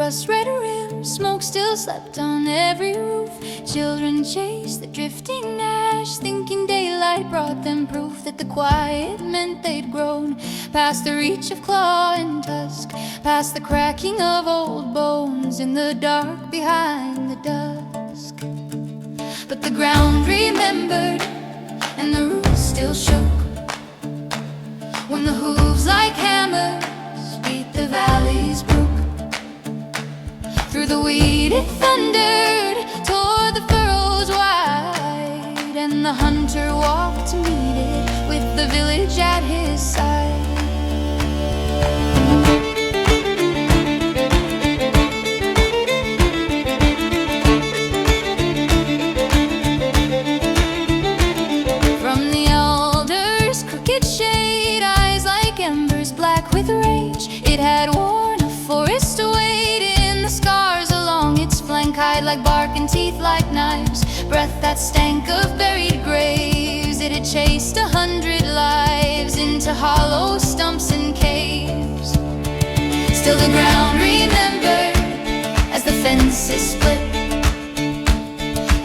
rust-red rim. Smoke still slept on every roof. Children chased the drifting ash, thinking daylight brought them proof that the quiet meant they'd grown past the reach of claw and tusk, past the cracking of old bones in the dark behind the dusk. But the ground remembered, and the roots still shook when the hooves like hammers beat the valley's brook. Through the weed it thundered, tore the furrows wide, and the hunter walked to meet it with the village at his side. With rage, it had worn a forest away. In the scars along its flank, hide like bark and teeth like knives, breath that stank of buried graves. It had chased 100 lives into hollow stumps and caves. Still the ground remembered as the fences split,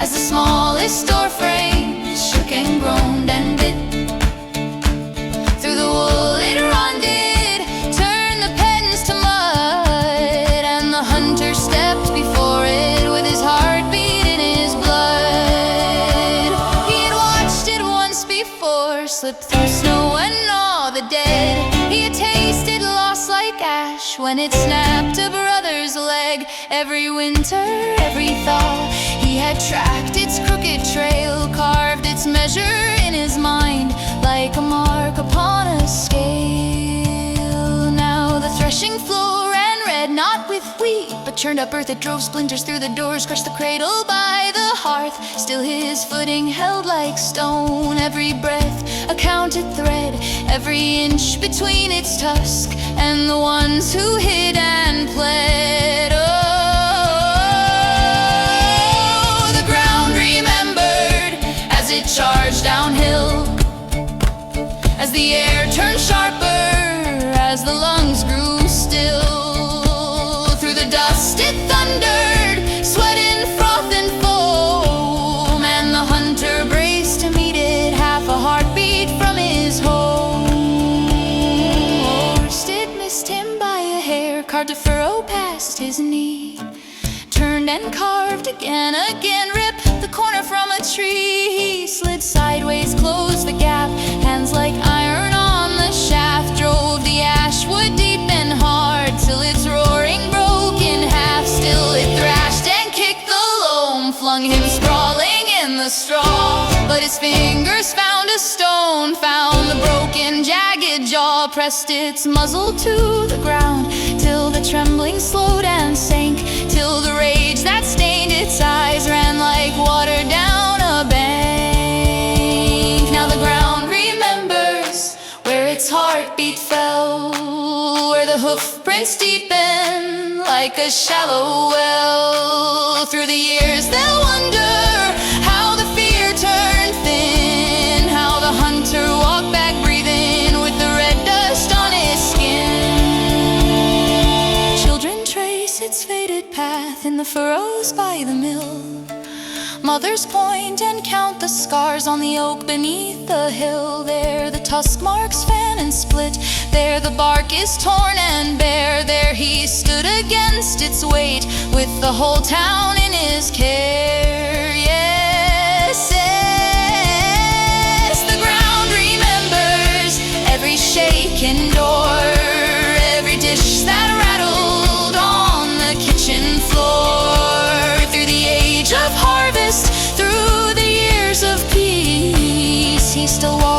as the smallest door frames shook and groaned and bit. Through the wool it ronded, before it with his heartbeat in his blood. He had watched it once before slip through snow and gnaw the dead. He had tasted loss like ash when it snapped a brother's leg. Every winter, every thaw, he had tracked its crooked trail, carved its measure in his mind like a mark upon a scale. Now the threshing floor ran red, not with wheat, but churned up earth that drove splinters through the doors, crushed the cradle by the hearth. Still his footing held like stone, every breath a counted thread, every inch between its tusk and the ones who hid and pled. Oh, the ground remembered as it charged downhill, as the air turned sharper, as the lungs grew still. Dust it thundered, sweat and froth and foam, and the hunter braced to meet it, half a heartbeat from his home. It missed him by a hair, carved a furrow past his knee, turned and carved again, ripped the corner from a tree. He slid sideways, closed the gap, hands like iron on the shaft, drove the ash wood deep and hard till its roaring broke in half. Still it thrashed and kicked the loam, flung him sprawling in the straw. But his fingers found a stone, found the broken jagged jaw, pressed its muzzle to the ground till the trembling slowed and sank, till the rage that stained its eyes ran like water down a bank. Now the ground remembers where its heartbeat fell, where the hoof prints deepen like a shallow well. Through the years they'll wonder how the fear turned thin, how the hunter walked back breathing with the red dust on his skin. Children trace its faded path in the furrows by the mill. Mothers point and count the scars on the oak beneath the hill. There the tusk marks fan and split, there the bark is torn and bare. There he stood against its weight with the whole town in his care. Yes, yes, the ground remembers every shaken door, every dish that rattled on the kitchen floor. Through the age of harvest, through the years of peace, he still walks